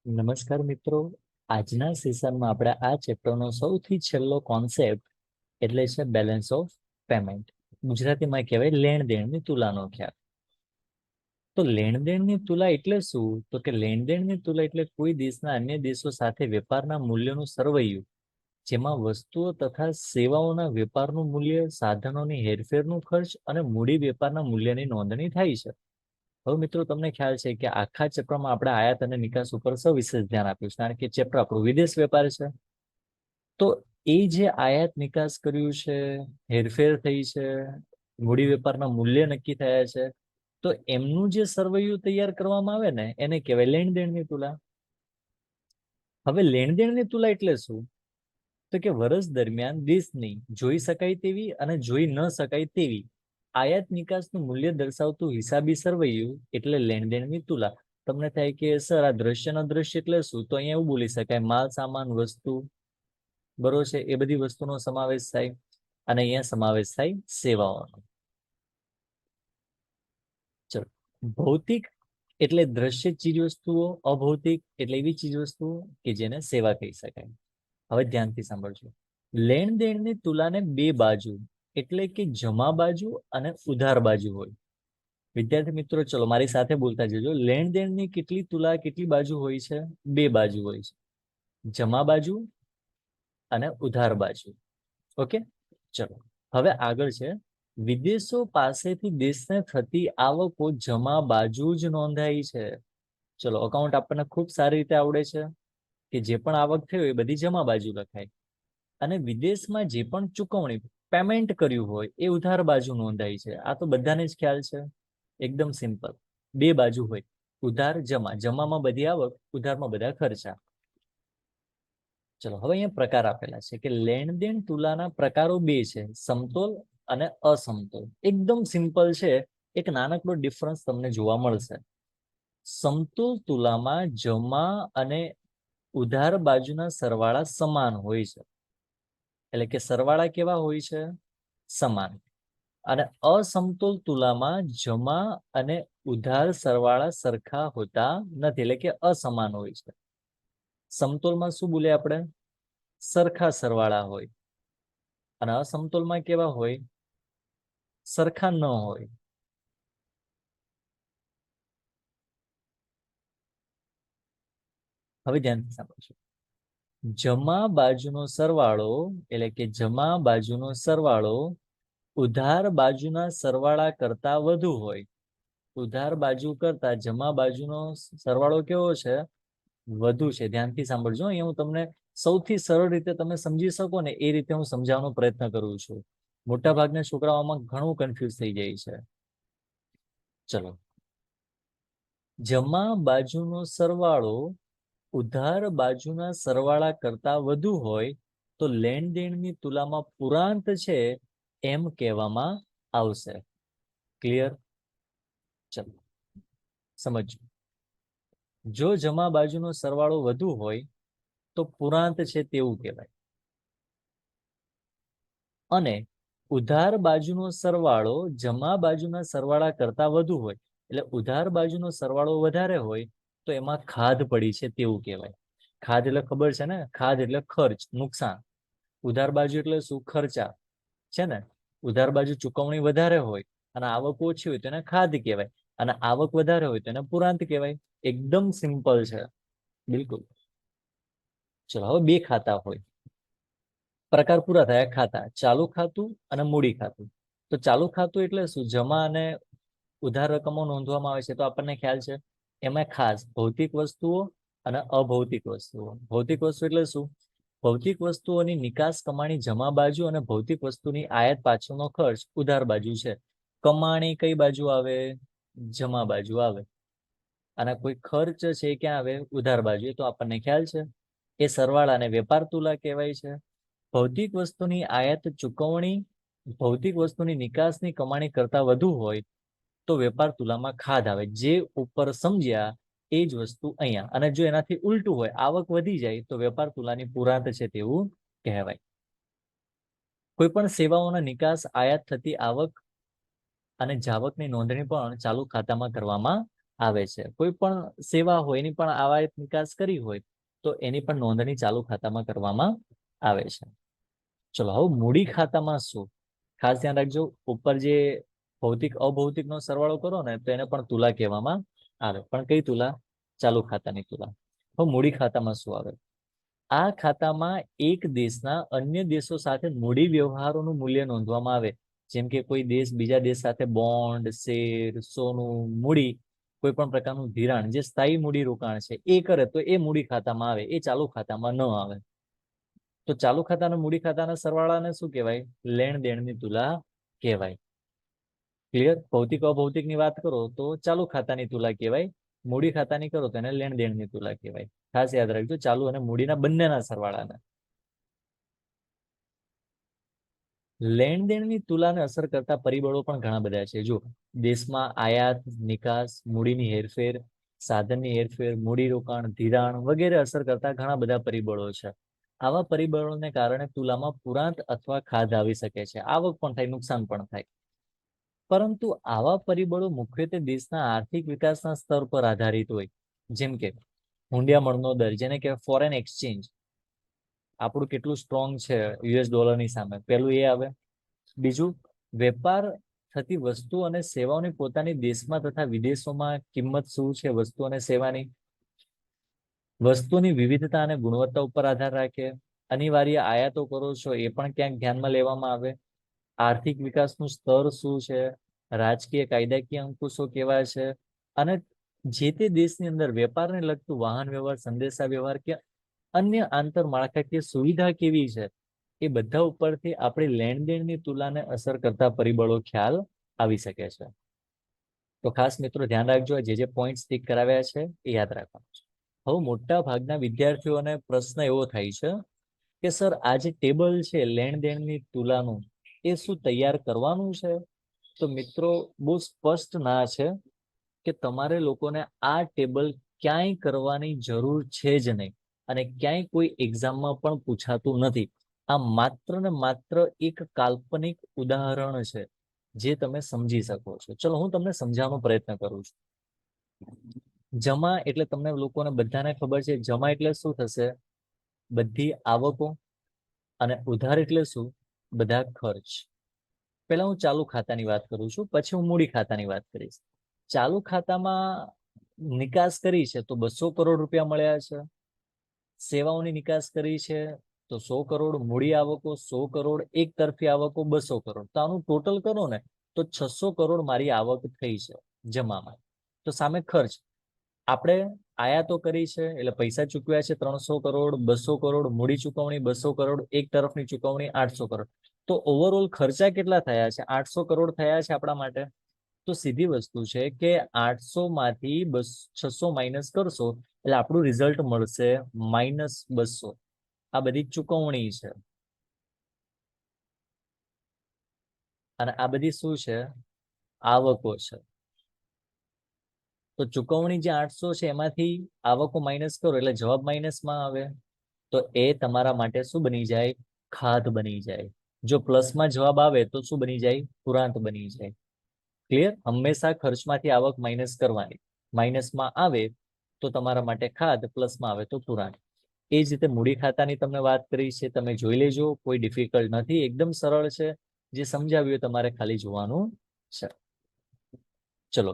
નમસ્કાર મિત્રો. આજના સેશનમાં આપણે આ ચેપ્ટરનો સૌથી છેલ્લો કોન્સેપ્ટ એટલે છે બેલેન્સ ઓફ પેમેન્ટ. ગુજરાતીમાં કહેવાય લેણ દેણની તુલાનો ખ્યાલ. તો લેણ દેણની તુલા એટલે શું? તો કે લેણ દેણની તુલા એટલે કોઈ દેશના અન્ય દેશો સાથે વેપારના મૂલ્યનું સરવૈયું, જેમાં વસ્તુઓ તથા સેવાઓના વેપારનું મૂલ્ય, સાધનોની હેરફેરનું ખર્ચ અને મૂડી વેપારના મૂલ્યની નોંધણી થાય છે. હવે મિત્રો તમને ખ્યાલ છે કે આખા ચેપ્ટરમાં આપણે આયાત અને નિકાસ ઉપર સવિશેષ ધ્યાન આપ્યું છે, કારણ કે ચેપ્ટર આપણું વિદેશ વેપાર છે. તો એ જે આયાત નિકાસ કર્યું છે, હેરફેર થઈ છે, મૂડી વેપારના મૂલ્ય નક્કી થયા છે, તો એમનું જે સરવૈયું તૈયાર કરવામાં આવે ને એને કહેવાય લેણ દેણની તુલા. હવે લેણ દેણની તુલા એટલે શું? તો કે વર્ષ દરમિયાન દેશની જોઈ શકાય તેવી અને જોઈ ન શકાય તેવી આયાત નિકાસનું મૂલ્ય દર્શાવતું હિસાબી સરવૈયું એટલે લેણ દેણની તુલા. તમને થાય કે સર આ દ્રશ્ય ન દ્રશ્ય એટલે શું? તો અહીંયા એવું બોલી શકાય, માલ સામાન વસ્તુ, બરોબર છે, એ બધી વસ્તુનો સમાવેશ થાય. અને અહીંયા સમાવેશ થાય સેવાઓનો. ચલો, ભૌતિક એટલે દ્રશ્ય ચીજ વસ્તુઓ, અભૌતિક એટલે એવી ચીજ વસ્તુઓ કે જેને સેવા કહી શકાય. હવે ધ્યાનથી સાંભળજો. લેણ દેણની તુલાને બે બાજુ એટલે કે જમા બાજુ અને ઉધાર બાજુ હોય. વિદ્યાર્થી મિત્રો ચલો મારી સાથે બોલતા જજો. લેણ દેણની કેટલી તુલા, કેટલી બાજુ હોય છે? બે બાજુ હોય છે, જમા બાજુ અને ઉધાર બાજુ. ઓકે, ચલો હવે આગળ છે. વિદેશો પાસેથી દેશને થતી આવકો જમા બાજુ જ નોંધાઈ છે. ચલો, અકાઉન્ટ આપણને ખૂબ સારી રીતે આવડે છે કે જે પણ આવક થઈ હોય એ બધી જમા બાજુ લખાય, અને વિદેશમાં જે પણ ચૂકવણી પેમેન્ટ કર્યું હોય એ ઉધાર બાજુ નોંધાય છે. આ તો બધાને જ ખ્યાલ છે, એકદમ સિમ્પલ. બે બાજુ હોય, ઉધાર જમા. જમામાં બધી આવક, ઉધારમાં બધા ખર્ચા. ચલો હવે અહીંયા પ્રકાર આપેલા છે કે લેણ દેણ તુલાના પ્રકારો બે છે, સમતોલ અને અસમતોલ. એકદમ સિમ્પલ છે, એક નાનકડો ડિફરન્સ તમને જોવા મળશે. સમતોલ તુલામાં જમા અને ઉધાર બાજુના સરવાળા સમાન હોય છે, એટલે કે સરવાળા કેવા હોય છે? સમાન. અને અસમતોલ તુલામાં જમા અને ઉધાર સરવાળા સરખા હોતા નથી, એટલે કે અસમાન હોય છે. સમતોલમાં શું બોલે આપણે? સરખા સરવાળા હોય. અને અસમતોલમાં કેવા હોય? સરખા ન હોય. હવે ધ્યાનથી સાંભળજો. જમા બાજુનો સરવાળો એટલે કે જમા બાજુનો સરવાળો ઉધાર બાજુના સરવાળા કરતા વધુ હોય. ઉધાર બાજુ કરતા જમા બાજુનો સરવાળો કેવો છે? વધુ છે. ધ્યાનથી સાંભળજો. અહીંયા હું તમને સૌથી સરળ રીતે તમે સમજી શકો ને એ રીતે હું સમજાવવાનો પ્રયત્ન કરું છું. મોટા ભાગના છોકરાઓમાં ઘણું કન્ફ્યુઝ થઈ જાય છે. ચલો, જમા બાજુનો સરવાળો ઉધાર બાજુના સરવાળા કરતા વધુ હોય તો લેણ દેણની તુલામાં પુરાંત છે એમ કહેવામાં આવશે. ક્લિયર? ચલો સમજો. જો જમા બાજુનો સરવાળો વધુ હોય તો પુરાંત છે તેવું કહેવાય, અને ઉધાર બાજુનો સરવાળો જમા બાજુના સરવાળા કરતા વધુ હોય, એટલે ઉધાર બાજુનો સરવાળો વધારે હોય તો એમાં ખાધ પડી છે તેવું કહેવાય. ખાધ એટલે ખબર છે ને? ખાધ એટલે ખર્ચ, નુકસાન. ઉધાર બાજુ એટલે શું? ખર્ચા છે ને? ઉધાર બાજુ ચુકવણી વધારે હોય અને આવક ઓછી હોય તો એને ખાધ કહેવાય, અને આવક વધારે હોય તો એને પુરાંત કહેવાય. એકદમ સિમ્પલ છે, બિલકુલ. ચલો હવે બે ખાતા હોય, પ્રકાર પૂરા થયા. ખાતા ચાલુ ખાતું અને મૂડી ખાતું. તો ચાલુ ખાતું એટલે શું? જમા અને ઉધાર રકમો નોંધવામાં આવે છે. તો આપણને ખ્યાલ છે એમાં ખાસ ભૌતિક વસ્તુઓ અને અભૌતિક વસ્તુઓ. ભૌતિક વસ્તુ એટલે શું? ભૌતિક વસ્તુઓની નિકાસ કમાણી જમા બાજુ અને ભૌતિક વસ્તુની આયાત પાછળનો ખર્ચ ઉધાર બાજુ છે. કમાણી કઈ બાજુ આવે? જમા બાજુ આવે. અને કોઈ ખર્ચ છે ક્યાં આવે? ઉધાર બાજુ. એ તો આપણને ખ્યાલ છે. એ સરવાળાને વેપાર તુલા કહેવાય છે. ભૌતિક વસ્તુની આયાત ચુકવણી ભૌતિક વસ્તુની નિકાસની કમાણી કરતા વધુ હોય તો વેપાર તુલામાં ખાધ આવે. જે ઉપર સમજ્યા એ જ વસ્તુ અહીંયા. અને જો એનાથી ઉલટું હોય, આવક વધી જાય, તો વેપાર તુલાની પુરાંત છે તેવું કહેવાય. કોઈ પણ સેવાઓના નિકાસ, આયાત થતી આવક અને જાવકની નોંધણી પણ ચાલુ ખાતામાં કરવામાં આવે છે. કોઈ પણ સેવા હોય એની પણ આયાત નિકાસ કરી હોય તો એની પણ નોંધણી ચાલુ ખાતામાં કરવામાં આવે છે. ચલો હવે મૂડી ખાતામાં શું? ખાસ ધ્યાન રાખજો, ઉપર જે ભૌતિક અભૌતિક નો સરવાળો કરો ને તો એને પણ તુલા કહેવામાં આવે. પણ કઈ તુલા? ચાલુ ખાતાની તુલા. હવે મૂડી ખાતામાં શું આવે? આ ખાતામાં એક દેશના અન્ય દેશો સાથે મૂડી વ્યવહારોનું મૂલ્ય નોંધવામાં આવે. જેમ કે કોઈ દેશ બીજા દેશ સાથે બોન્ડ, શેર, સોનું, મૂડી, કોઈ પણ પ્રકારનું ધિરાણ જે સ્થાયી મૂડી રોકાણ છે એ કરે તો એ મૂડી ખાતામાં આવે, એ ચાલુ ખાતામાં ન આવે. તો ચાલુ ખાતાના મૂડી ખાતાના સરવાળાને શું કહેવાય? લેણ દેણની તુલા કહેવાય. ક્લિયર? ભૌતિક અભૌતિક ની વાત કરો તો ચાલુ ખાતાની તુલા કહેવાય, મૂડી ખાતાની કરો તો એને લેણ દેણની તુલા કહેવાય. ખાસ યાદ રાખજો, ચાલુ અને મૂડીના બંનેના સરવાળાને. લેણ દેણની તુલાને અસર કરતા પરિબળો પણ ઘણા બધા છે. જો દેશમાં આયાત, નિકાસ, મૂડીની હેરફેર, સાધનની હેરફેર, મૂડીરોકાણ, ધિરાણ વગેરે અસર કરતા ઘણા બધા પરિબળો છે. આવા પરિબળોને કારણે તુલામાં પુરાંત અથવા ખાધ આવી શકે છે, આવક પણ થાય, નુકસાન પણ થાય. પરંતુ આવા પરિબળો મુખ્યત્વે દેશના આર્થિક વિકાસના સ્તર પર આધારિત હોય. જેમ કે હુંડિયામણનો દર, જેને કહેવાય ફોરેન એક્સચેન્જ, આપણું કેટલું સ્ટ્રોંગ છે યુએસ ડોલરની સામે, પેલું એ આવે. બીજું, વેપાર થતી વસ્તુ અને સેવાઓની પોતાની દેશમાં તથા વિદેશોમાં કિંમત શું છે વસ્તુ અને સેવાની, વસ્તુની વિવિધતા અને ગુણવત્તા ઉપર આધાર રાખે. અનિવાર્ય આયાતો કરો છો એ પણ ક્યાંક ધ્યાનમાં લેવામાં આવે. આર્થિક વિકાસનું સ્તર શું છે, રાજકીય કાયદાકીય અંકુશો કેવા છે, અને જે તે દેશની અંદર વેપારને લગતું વાહન વ્યવહાર, સંદેશા વ્યવહાર કે અન્ય આંતરમાળખાકીય સુવિધા કેવી છે, એ બધા ઉપરથી આપણી લેણ દેણની તુલાને અસર કરતા પરિબળો ખ્યાલ આવી શકે છે. તો ખાસ મિત્રો ધ્યાન રાખજો, જે પોઈન્ટ સ્ટીક કરાવ્યા છે એ યાદ રાખવાનું છે. હવે મોટા ભાગના વિદ્યાર્થીઓને પ્રશ્ન એવો થાય છે કે સર આ જે ટેબલ છે લેણ દેણની તુલાનું, એ શું તૈયાર કરવાનું છે? તો મિત્રો બહુ સ્પષ્ટ ના છે કે તમારે લોકોને આ ટેબલ ક્યાંય કરવાની જરૂર છે જ નહીં, અને ક્યાંય કોઈ એક્ઝામમાં પણ પૂછાતું નથી. આ માત્ર ને માત્ર એક કાલ્પનિક ઉદાહરણ છે જે તમે સમજી શકો છો. ચલો હું તમને સમજાવવાનો પ્રયત્ન કરું છું. જમા એટલે તમને લોકોને બધાને ખબર છે, જમા એટલે શું થશે? બધી આવકો. અને ઉધાર એટલે શું? બધા ખર્ચ. પહેલા હું ચાલુ ખાતાની વાત કરું છું, પછી હું મૂડી ખાતાની વાત કરીશ. ચાલુ ખાતામાં નિકાસ કરી છે તો 200 કરોડ રૂપિયા મળ્યા છે. સેવાઓની નિકાસ કરી છે તો 100 કરોડ, મૂડી આવકો 100 કરોડ, એક તરફી આવકો 200 કરોડ. તો આનું ટોટલ કરો ને તો 600 કરોડ મારી આવક થઈ છે જમામાં. તો સામે ખર્ચ, આપણે આયાતો કરી છે એટલે પૈસા ચૂકવ્યા છે 300 કરોડ, 200 કરોડ, મૂડી ચૂકવણી 200 કરોડ, એક તરફની ચૂકવણી 800 કરોડ. તો ઓવરઓલ ખર્ચા કેટલા થયા છે? 800 કરોડ થયા છે આપણા માટે. તો સીધી વસ્તુ છે કે 800 માંથી 600 માઇનસ કરશો એટલે આપણું રિઝલ્ટ મળશે -200. આ બધી ચૂકવણી છે, અને આ બધી શું છે? આવકો છે. તો ચૂકવણી જે 800 છે એમાંથી આવકો માઇનસ કરો એટલે જવાબ માઇનસમાં આવે. તો એ તમારા માટે શું બની જાય? ખાધ બની જાય. જો પ્લસમાં જવાબ આવે તો શું બની જાય? પુરાંત બની જાય. ક્લિયર? હંમેશા ખર્ચમાંથી આવક માઇનસ કરવાની. માઇનસમાં આવે તો તમારા માટે ખાધ, પ્લસમાં આવે તો પુરાંત. એ જ રીતે મૂડી ખાતાની તમને વાત કરી છે, તમે જોઈ લેજો, કોઈ ડિફિકલ્ટ નથી, એકદમ સરળ છે. જે સમજાવ્યું તમારે ખાલી જોવાનું છે. ચલો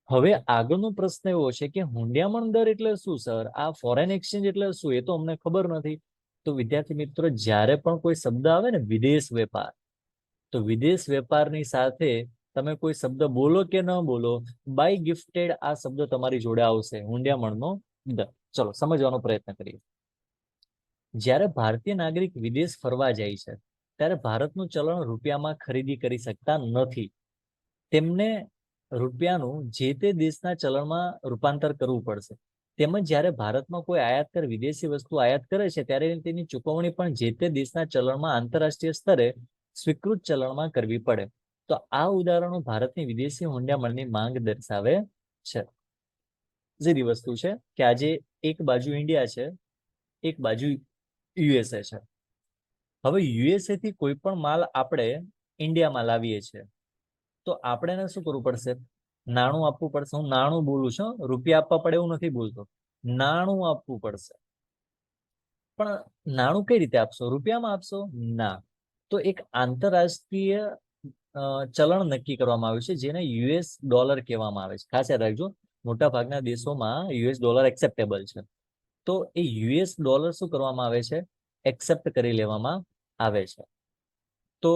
હવે આગળનો પ્રશ્ન એવો છે કે હુંડિયામણ દર એટલે શું સર? આ ફોરેન એક્સચેન્જ એટલે શું? એ તો અમને ખબર નથી. તો વિદ્યાર્થી મિત્રો, જ્યારે પણ કોઈ શબ્દ આવે ને વિદેશ વેપાર, તો વિદેશ વેપારની સાથે તમે કોઈ શબ્દ બોલો કે ન બોલો, બાય ગિફ્ટેડ આ શબ્દ તમારી જોડે આવશે, હુંડિયામણનો દર. ચલો સમજવાનો પ્રયત્ન કરીએ. જ્યારે ભારતીય નાગરિક વિદેશ ફરવા જાય છે ત્યારે ભારતનું ચલણ રૂપિયામાં ખરીદી કરી શકતા નથી. તેમને રૂપિયાનું જે તે દેશના ચલણમાં રૂપાંતર કરવું પડશે. તેમજ જ્યારે ભારતમાં કોઈ આયાતકાર વિદેશી વસ્તુ આયાત કરે છે ત્યારે તેની ચૂકવણી પણ જે તે દેશના ચલણમાં આંતરરાષ્ટ્રીય સ્તરે સ્વીકૃત ચલણમાં કરવી પડે. તો આ ઉદાહરણો ભારતની વિદેશી હુંડિયામણની માંગ દર્શાવે છે. સીધી વસ્તુ છે કે આજે એક બાજુ ઇન્ડિયા છે, એક બાજુ યુએસએ છે. હવે યુએસએ થી કોઈ પણ માલ આપણે ઇન્ડિયામાં લાવીએ છીએ તો આપણે એને શું કરવું પડશે? નાણું આપવું પડશે. હું નાણું બોલું છું, રૂપિયા આપવા પડે એવું નથી બોલતો. નાણું આપવું પડશે. પણ નાણું કઈ રીતે આપશો? રૂપિયામાં આપશો? ના. તો એક આંતરરાષ્ટ્રીય ચલણ નક્કી કરવામાં આવ્યું છે, જેને યુએસ ડોલર કહેવામાં આવે છે. ખાસ યાદ રાખજો, મોટા ભાગના દેશોમાં યુએસ ડોલર એક્સેપ્ટેબલ છે. તો એ યુએસ ડોલર શું કરવામાં આવે છે? એક્સેપ્ટ કરી લેવામાં આવે છે. તો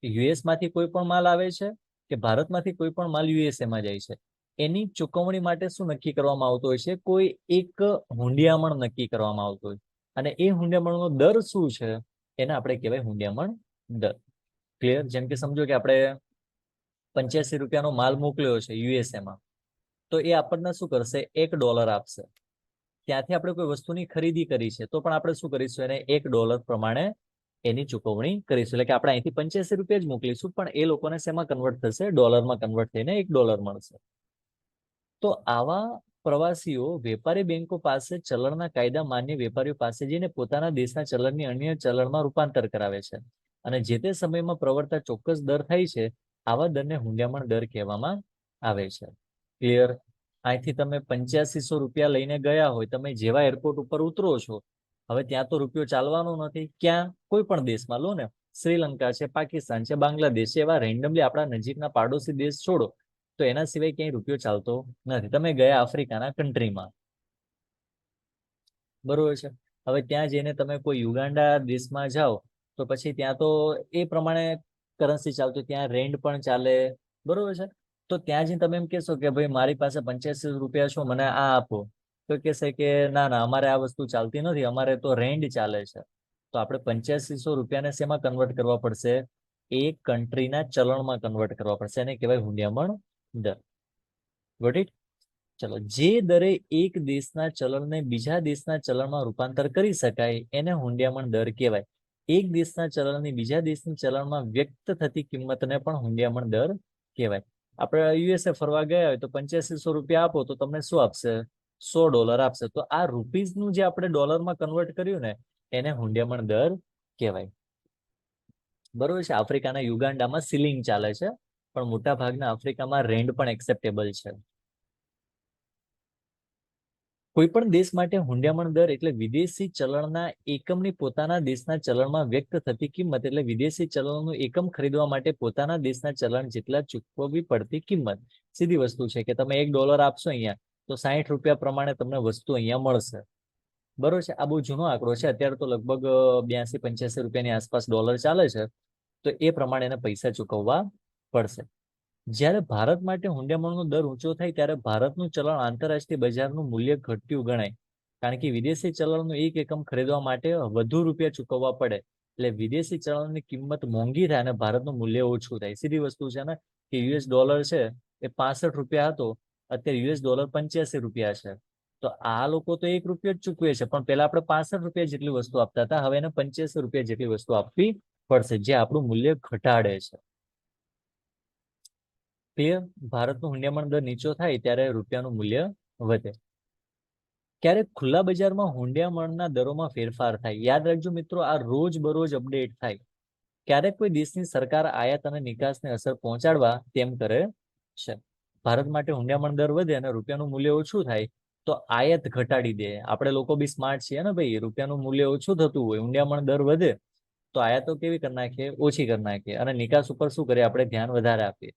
યુએસ માંથી કોઈ પણ માલ આવે છે કે ભારતમાંથી કોઈ પણ માલ યુએસએ માં જાય છે, એની ચુકવણી માટે શું નક્કી કરવામાં આવતું હોય છે? કોઈ એક હુંડિયામણ નક્કી કરવામાં આવતું હોય, અને એ હુંડિયામણનો દર શું છે એને આપણે કહેવાય હુંડિયામણ દર. ક્લિયર? જેમ કે સમજો કે આપણે 85 રૂપિયાનો માલ મોકલ્યો છે યુએસએ માં, તો એ આપણને શું કરશે? $1 આપશે. ત્યાંથી આપણે કોઈ વસ્તુની ખરીદી કરી છે, તો પણ આપણે શું કરીશું? એને $1 પ્રમાણે એની ચુકવણી કરીશું. એટલે કે આપણે અહીંથી 85 રૂપિયા જ મોકલીશું, પણ એ લોકોને શેમાં કન્વર્ટ થશે? ડોલરમાં કન્વર્ટ થઈને $1 મળશે. તો આવા પ્રવાસીઓ વેપારી બેંકો પાસે ચલણના કાયદા માન્ય વેપારીઓ પાસે જઈને પોતાના દેશના ચલણની અન્ય ચલણમાં રૂપાંતર કરાવે છે, અને જે તે સમયમાં પ્રવર્તતા ચોક્કસ દર થાય છે, આવા દરને હુંડિયામણ દર કહેવામાં આવે છે. ક્લિયર? અહીંથી તમે 8500 રૂપિયા લઈને ગયા હોય, તમે જેવા એરપોર્ટ ઉપર ઉતરો છો, હવે ત્યાં તો રૂપિયો ચાલવાનો નથી. ક્યાં? કોઈ પણ દેશમાં લો ને, શ્રીલંકા છે, પાકિસ્તાન છે, બાંગ્લાદેશ છે, એવા રેન્ડમલી આપણા નજીકના પાડોશી દેશ છોડો, તો એના સિવાય ક્યાંય રૂપિયો ચાલતો નથી. તમે ગયા આફ્રિકાના કન્ટ્રીમાં, બરોબર છે. હવે ત્યાં જઈને તમે કોઈ યુગાન્ડા દેશમાં જાઓ, તો પછી ત્યાં તો એ પ્રમાણે કરન્સી ચાલતું, ત્યાં રેન્ડ પણ ચાલે, બરોબર છે. તો ત્યાં જઈને તમે એમ કહેશો કે ભાઈ મારી પાસે 85 રૂપિયા છો, મને આ આપો, તો કહેશે કે ના ના, અમારે આ વસ્તુ ચાલતી નથી, અમારે તો રેન્ડ ચાલે છે. તો આપણે 8500 રૂપિયાને શેમાં કન્વર્ટ કરવા પડશે? એક કન્ટ્રીના ચલણમાં કન્વર્ટ કરવા પડશે. એને કહેવાય હુંડિયામણ દર. Got it? ચલો, જે દરે એક દેશના ચલણને બીજા દેશના ચલણમાં રૂપાંતર કરી શકાય એને હુંડિયામણ દર કહેવાય. એક દેશના ચલણની બીજા દેશની ચલણમાં વ્યક્ત થતી કિંમતને પણ હુંડિયામણ દર કહેવાય. આપણે યુએસએ ફરવા ગયા હોય તો 8500 રૂપિયા આપો તો તમને શું આપશે? $100 આપશે. તો આ રૂપીઝનું જે આપણે ડોલરમાં કન્વર્ટ કર્યું ને, એને હુંડિયામણ દર કહેવાય. બરોબર છે. આફ્રિકાના યુગાન્ડામાં સિલિંગ ચાલે છે, પણ મોટા ભાગના આફ્રિકામાં રેન્ડ પણ એક્સેપ્ટેબલ છે. કોઈ પણ દેશ માટે હુંડિયામણ દર એટલે વિદેશી ચલણના એકમની પોતાના દેશના ચલણમાં વ્યક્ત થતી કિંમત, એટલે વિદેશી ચલણનું એકમ ખરીદવા માટે પોતાના દેશના ચલણ જેટલા ચૂકવવી પડતી કિંમત. સીધી વસ્તુ છે કે તમે $1 આપશો અહીંયા, તો 60 રૂપિયા પ્રમાણે તમને વસ્તુ અહીંયા મળશે. બરોબર છે. આ બહુ જૂનો આંકડો છે. અત્યારે તો લગભગ 82-85 રૂપિયાની આસપાસ ડોલર ચાલે છે. તો એ પ્રમાણે એને પૈસા ચૂકવવા પડશે. જ્યારે ભારત માટે હુંડિયામણનો દર ઊંચો થાય ત્યારે ભારતનું ચલણ આંતરરાષ્ટ્રીય બજારનું મૂલ્ય ઘટ્યું ગણાય, કારણ કે વિદેશી ચલણનું એક એકમ ખરીદવા માટે વધુ રૂપિયા ચૂકવવા પડે. એટલે વિદેશી ચલણની કિંમત મોંઘી થાય અને ભારતનું મૂલ્ય ઓછું થાય. સીધી વસ્તુ છે ને, કે યુએસ ડોલર છે એ 65 રૂપિયા હતો, અત્યારે યુએસ ડોલર 85 રૂપિયા છે. તો આ લોકો તો $1 જ ચૂકવે છે, પણ પેલા આપણે 65 રૂપિયા જેટલી વસ્તુ આપતા હતા, હવે એને 85 રૂપિયા જેટલી વસ્તુ આપવી પડશે, જે આપણું મૂલ્ય ઘટાડે છે. ક્લિયર? ભારતનું હુંડિયામણ દર નીચો થાય ત્યારે રૂપિયાનું મૂલ્ય વધે. ક્યારેક ખુલ્લા બજારમાં હુંડિયામણના દરોમાં ફેરફાર થાય. યાદ રાખજો મિત્રો, આ રોજ બરોજ અપડેટ થાય. ક્યારેક કોઈ દેશની સરકાર આયાત અને નિકાસને અસર પહોંચાડવા તેમ કરે છે. ભારત માટે હુંડિયામણ દર વધે અને રૂપિયાનું મૂલ્ય ઓછું થાય તો આયાત ઘટાડી દે. આપણે લોકો બી સ્માર્ટ છીએ ને ભાઈ, રૂપિયાનું મૂલ્ય ઓછું થતું હોય, હુંડિયામણ દર વધે તો આયાતો કેવી કરી નાખીએ? ઓછી કરી નાખીએ. અને નિકાસ ઉપર શું કરીએ? આપણે ધ્યાન વધારે આપીએ.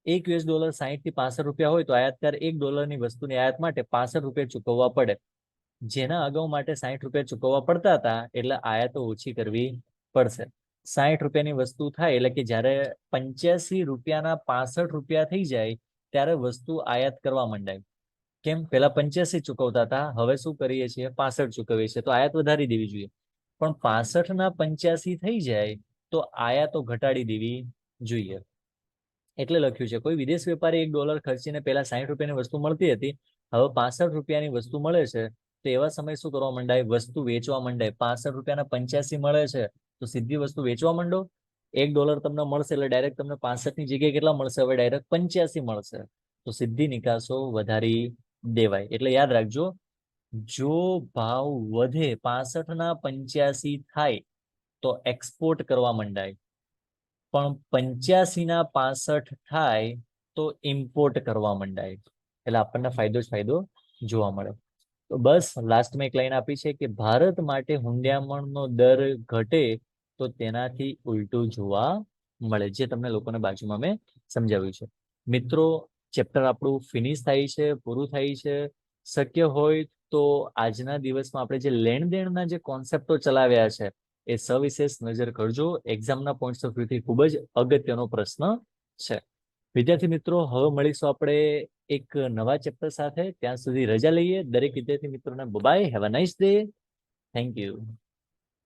$1 60 થી 65 રૂપિયા હોય તો આયાતકાર $1ની વસ્તુની આયાત માટે 65 રૂપિયા ચૂકવવા પડે. જેના અગાઉ માટે 60 રૂપિયા ચૂકવવા પડતા હતા, એટલે આયાતો ઓછી કરવી પડશે. 60 રૂપિયાની વસ્તુ થાય એટલે કે જ્યારે 85 રૂપિયાના 65 રૂપિયા થઈ જાય ત્યારે વસ્તુ આયાત કરવા માંડાય. કેમ? પેલા 85 ચૂકવતા હતા, હવે શું કરીએ છીએ? 65 ચૂકવીએ છીએ, તો આયાત વધારી દેવી જોઈએ. પણ 65 ના 85 થઈ જાય તો આયાતો ઘટાડી દેવી જોઈએ. એટલે લખ્યું છે, કોઈ વિદેશ વેપારી $1 ખર્ચીને પેલા 60 રૂપિયાની વસ્તુ મળતી હતી, હવે 65 રૂપિયાની વસ્તુ મળે છે, તો એવા સમય શું કરવા માંડાય? વસ્તુ વેચવા માંડાય. 65 રૂપિયાના 85 મળે છે તો સીધી વસ્તુ વેચવા માંડો. $1 તમને મળશે એટલે ડાયરેક્ટ તમને 65 ની જગ્યાએ કેટલા મળશે? હવે ડાયરેક્ટ 85 મળશે. તો સીધી નિકાસો વધારી દેવાય. એટલે યાદ રાખજો, જો ભાવ વધે, 65 ના 85 થાય તો એક્સપોર્ટ કરવા માંડાય, પણ 85 ના 65 થાય તો ઇમ્પોર્ટ કરવા માંડાય, એટલે આપણને ફાયદો જ ફાયદો જોવા મળે. તો બસ લાસ્ટમાં એક લાઈન આપી છે કે ભારત માટે હુંડિયામણનો દર ઘટે તો તેનાથી ઉલટું જોવા મળે, જે તમને લોકોને બાજુમાં મેં સમજાવ્યું છે. મિત્રો, ચેપ્ટર આપણું ફિનિશ થાય છે, પૂરું થાય છે. શક્ય હોય તો આજના દિવસમાં આપણે જે લેણ દેણના જે કોન્સેપ્ટો ચલાવ્યા છે એ સવિશેષ નજર કરજો. એક્ઝામના પોઈન્ટ ઓફ વ્યૂથી ખૂબ જ અગત્યનો પ્રશ્ન છે. વિદ્યાર્થી મિત્રો, હવે મળીશું આપણે એક નવા ચેપ્ટર સાથે. ત્યાં સુધી રજા લઈએ. દરેક વિદ્યાર્થી મિત્રોને bye, have a nice day. Thank you.